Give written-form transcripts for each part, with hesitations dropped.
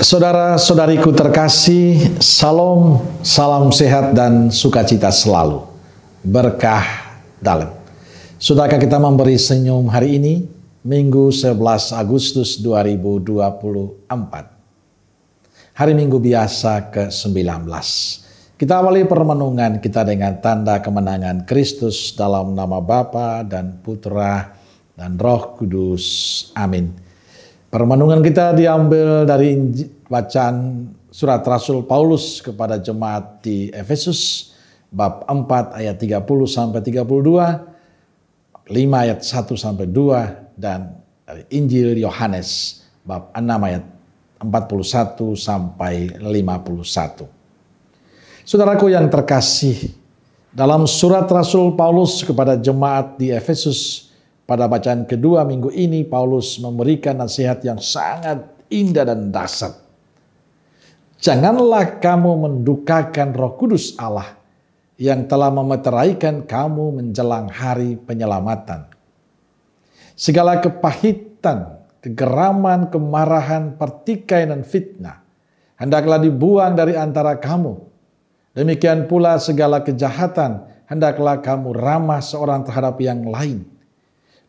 Saudara-saudariku terkasih, salam sehat dan sukacita selalu. Berkah dalam. Sudahkah kita memberi senyum hari ini, Minggu 11 Agustus 2024. Hari Minggu biasa ke-19. Kita awali permenungan kita dengan tanda kemenangan Kristus dalam nama Bapa dan Putra dan Roh Kudus. Amin. Permenungan kita diambil dari bacaan surat Rasul Paulus kepada jemaat di Efesus, bab 4 ayat 30 sampai 32, 5 ayat 1 sampai 2, dan dari Injil Yohanes, bab 6 ayat 41 sampai 51. Saudaraku yang terkasih, dalam surat Rasul Paulus kepada jemaat di Efesus, pada bacaan kedua minggu ini, Paulus memberikan nasihat yang sangat indah dan dasar. Janganlah kamu mendukakan Roh Kudus Allah yang telah memeteraikan kamu menjelang hari penyelamatan. Segala kepahitan, kegeraman, kemarahan, pertikaian, dan fitnah hendaklah dibuang dari antara kamu. Demikian pula segala kejahatan, hendaklah kamu ramah seorang terhadap yang lain.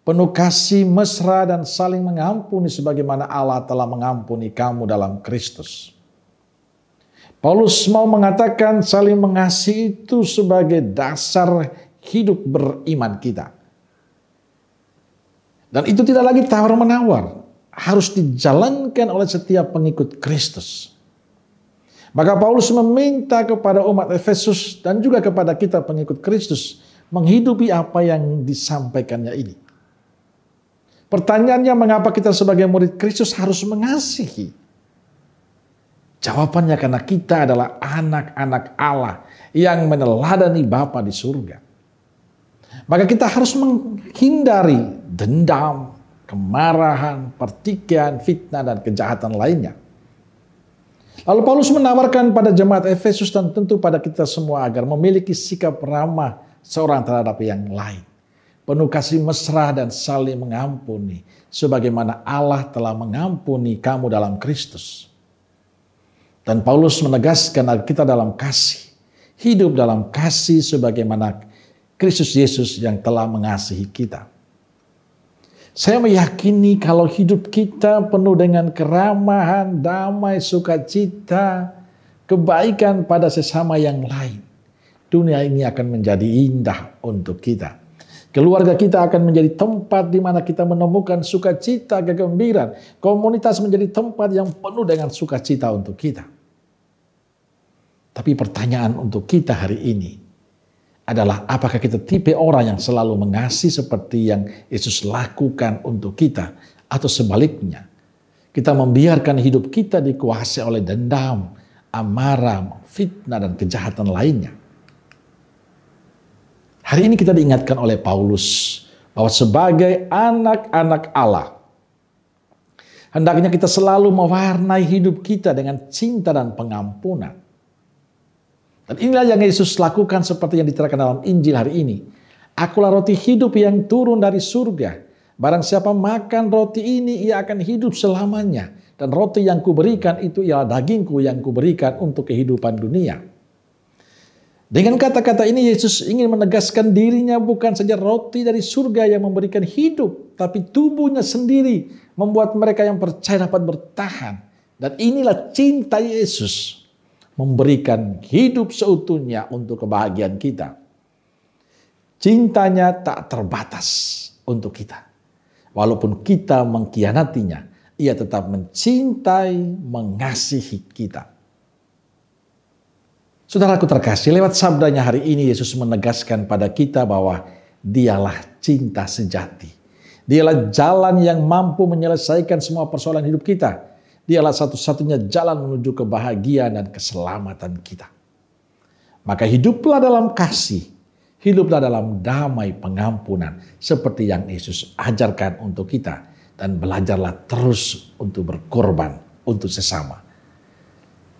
Penuh kasih, mesra, dan saling mengampuni sebagaimana Allah telah mengampuni kamu dalam Kristus. Paulus mau mengatakan saling mengasihi itu sebagai dasar hidup beriman kita. Dan itu tidak lagi tawar-menawar, harus dijalankan oleh setiap pengikut Kristus. Maka Paulus meminta kepada umat Efesus dan juga kepada kita pengikut Kristus menghidupi apa yang disampaikannya ini. Pertanyaannya, mengapa kita sebagai murid Kristus harus mengasihi? Jawabannya karena kita adalah anak-anak Allah yang meneladani Bapa di surga. Maka kita harus menghindari dendam, kemarahan, pertikaian, fitnah, dan kejahatan lainnya. Lalu Paulus menawarkan pada jemaat Efesus dan tentu pada kita semua agar memiliki sikap ramah seorang terhadap yang lain. Penuh kasih mesra dan saling mengampuni, sebagaimana Allah telah mengampuni kamu dalam Kristus. Dan Paulus menegaskan agar kita dalam kasih, hidup dalam kasih sebagaimana Kristus Yesus yang telah mengasihi kita. Saya meyakini kalau hidup kita penuh dengan keramahan, damai, sukacita, kebaikan pada sesama yang lain, dunia ini akan menjadi indah untuk kita. Keluarga kita akan menjadi tempat di mana kita menemukan sukacita, kegembiraan. Komunitas menjadi tempat yang penuh dengan sukacita untuk kita. Tapi pertanyaan untuk kita hari ini adalah, apakah kita tipe orang yang selalu mengasihi seperti yang Yesus lakukan untuk kita? Atau sebaliknya, kita membiarkan hidup kita dikuasai oleh dendam, amarah, fitnah, dan kejahatan lainnya. Hari ini kita diingatkan oleh Paulus bahwa sebagai anak-anak Allah, hendaknya kita selalu mewarnai hidup kita dengan cinta dan pengampunan. Dan inilah yang Yesus lakukan seperti yang diterangkan dalam Injil hari ini. Akulah roti hidup yang turun dari surga. Barang siapa makan roti ini, ia akan hidup selamanya. Dan roti yang kuberikan itu ialah dagingku yang kuberikan untuk kehidupan dunia. Dengan kata-kata ini Yesus ingin menegaskan dirinya bukan saja roti dari surga yang memberikan hidup, tapi tubuhnya sendiri membuat mereka yang percaya dapat bertahan. Dan inilah cinta Yesus, memberikan hidup seutuhnya untuk kebahagiaan kita. Cintanya tak terbatas untuk kita. Walaupun kita mengkhianatinya, ia tetap mencintai, mengasihi kita. Saudaraku terkasih, lewat sabdanya hari ini Yesus menegaskan pada kita bahwa dialah cinta sejati. Dialah jalan yang mampu menyelesaikan semua persoalan hidup kita. Dialah satu-satunya jalan menuju kebahagiaan dan keselamatan kita. Maka hiduplah dalam kasih, hiduplah dalam damai pengampunan seperti yang Yesus ajarkan untuk kita. Dan belajarlah terus untuk berkorban untuk sesama.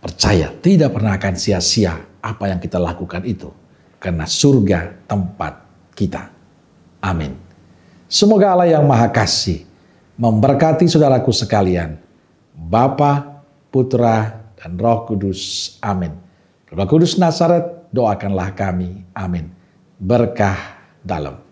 Percaya tidak pernah akan sia-sia apa yang kita lakukan itu. Karena surga tempat kita. Amin. Semoga Allah yang Maha Kasih memberkati saudaraku sekalian. Bapa, Putra, dan Roh Kudus. Amin. Roh Kudus Nazaret, doakanlah kami. Amin. Berkah dalam.